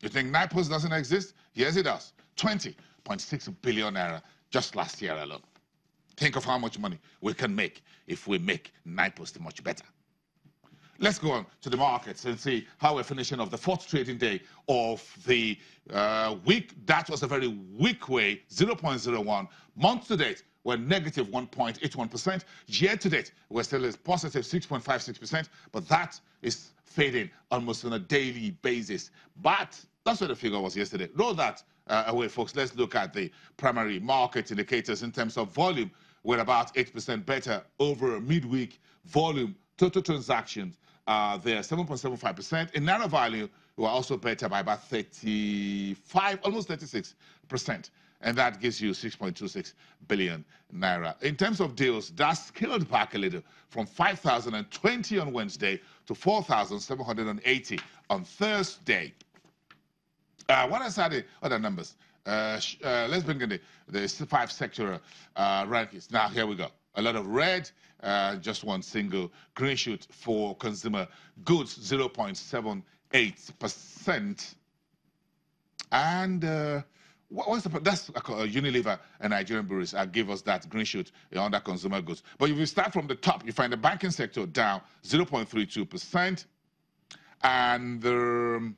You think NIPOS doesn't exist? Yes, it does. 20.6 billion naira just last year alone. Think of how much money we can make if we make NIPOS much better. Let's go on to the markets and see how we're finishing off the fourth trading day of the week. That was a very weak way, 0.01. Month to date, we're negative 1.81%. Year to date, we're still at positive 6.56%, but that is fading almost on a daily basis. But that's what the figure was yesterday. Roll that away, folks. Let's look at the primary market indicators in terms of volume. We're about 8% better over a midweek volume. Total transactions, they're 7.75%. In naira value, we're also better by about 35, almost 36%. And that gives you 6.26 billion naira. In terms of deals, that's scaled back a little from 5,020 on Wednesday to 4,780 on Thursday. What are the other numbers? Let's bring in the 5 sectoral rankings. Now, here we go. A lot of red, just one single green shoot for consumer goods, 0.78%. And what's the, that's Unilever and Nigerian breweries give us that green shoot under consumer goods. But if you start from the top, you find the banking sector down 0.32%, and the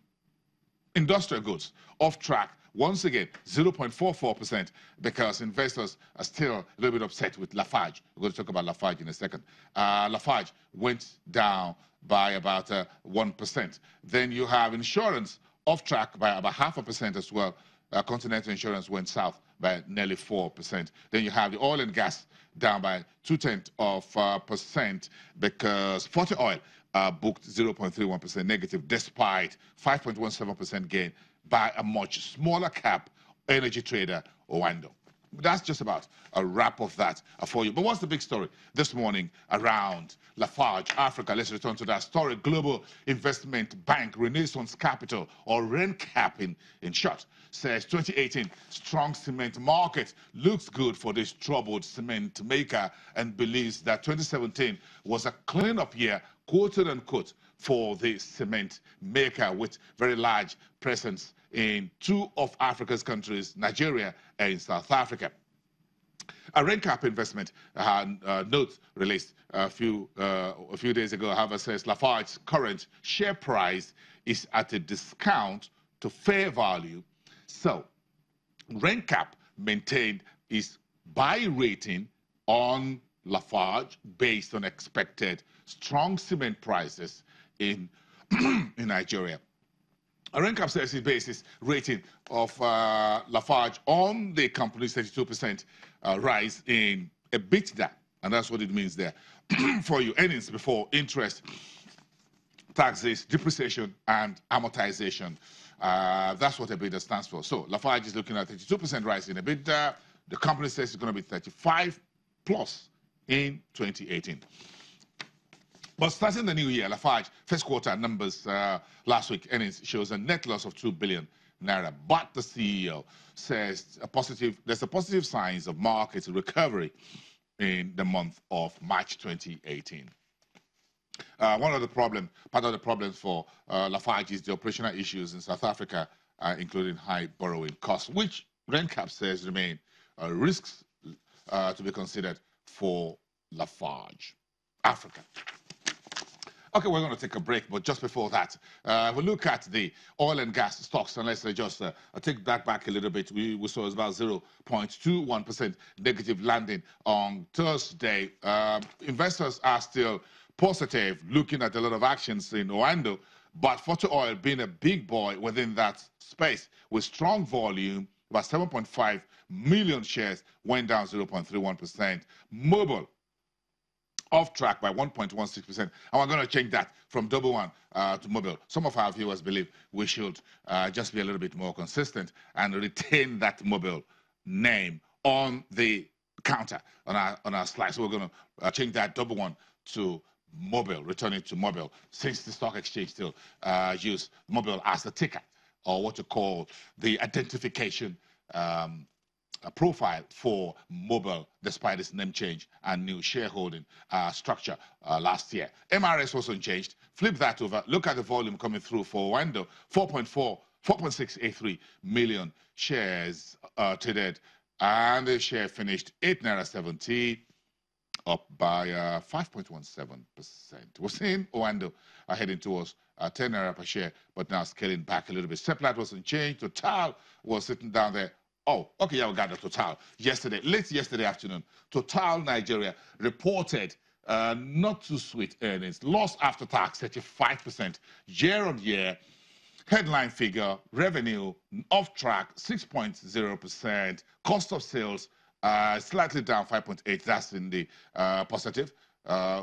industrial goods off track once again 0.44%, because investors are still a little bit upset with Lafarge. We're going to talk about Lafarge in a second. Lafarge went down by about 1%. Then you have insurance off track by about 0.5% as well. Continental Insurance went south by nearly 4%. Then you have the oil and gas down by 0.2%, because Forte Oil booked 0.31% negative, despite 5.17% gain by a much smaller cap energy trader, Owando. That's just about a wrap of that for you. But what's the big story this morning around Lafarge Africa? Let's return to that story. Global Investment Bank, Renaissance Capital, or Rencap in short, says 2018 strong cement market looks good for this troubled cement maker, and believes that 2017 was a cleanup year, quote unquote, for the cement maker, with very large presence in 2 of Africa's countries, Nigeria and South Africa. A Rencap investment note released a few days ago, however, says Lafarge's current share price is at a discount to fair value. So Rencap maintained its buy rating on Lafarge based on expected strong cement prices in Nigeria. Rencap says it bases rating of Lafarge on the company's 32% rise in EBITDA, and that's what it means there for you. Earnings before interest, taxes, depreciation, and amortization. That's what EBITDA stands for. So Lafarge is looking at 32% rise in EBITDA. The company says it's going to be 35 plus in 2018. But starting the new year, Lafarge first quarter numbers last week, earnings shows a net loss of 2 billion naira. But the CEO says there's a positive signs of market recovery in the month of March 2018. Part of the problems for Lafarge is the operational issues in South Africa, including high borrowing costs, which Rencap says remain risks to be considered for Lafarge Africa. Okay, we're going to take a break, but just before that, we'll look at the oil and gas stocks, and let's just take that back a little bit. We saw it's about 0.21% negative landing on Thursday. Investors are still positive, looking at a lot of actions in Owando, but Forte Oil being a big boy within that space with strong volume, about 7.5 million shares, went down 0.31%. Mobile off track by 1.16%, and we're going to change that from double one to mobile. Some of our viewers believe we should just be a little bit more consistent and retain that mobile name on the counter on our slide. So we're going to change that double one to mobile, return it to mobile, since the stock exchange still use mobile as the ticker, or what you call the identification profile for mobile, despite its name change and new shareholding structure last year. MRS was unchanged. Flip that over. Look at the volume coming through for Owando, 4.4 4.683 million shares traded, and the share finished 8.70 naira, up by 5.17%. We're seeing Owando heading towards 10 naira per share, but now scaling back a little bit. Seplat wasn't changed. Total was sitting down there. Oh, okay, yeah, we got the Total. Late yesterday afternoon, Total Nigeria reported not too sweet earnings. Loss after tax, 35% year on year. Headline figure, revenue off track, 6.0%. Cost of sales, slightly down 5.8. That's in the positive.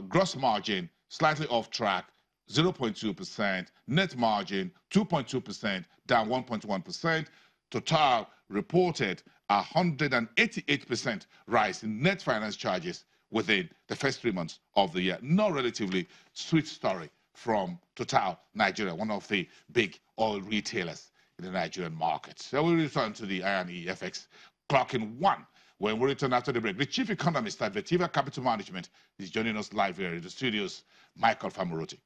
Gross margin, slightly off track, 0.2%. Net margin, 2.2%, down 1.1%. Total reported 188% rise in net finance charges within the first 3 months of the year. No relatively sweet story from Total Nigeria, one of the big oil retailers in the Nigerian market. So we return to the INE FX clocking 1. When we return after the break, the chief economist at Vetiva Capital Management is joining us live here in the studios, Michael Famuroti.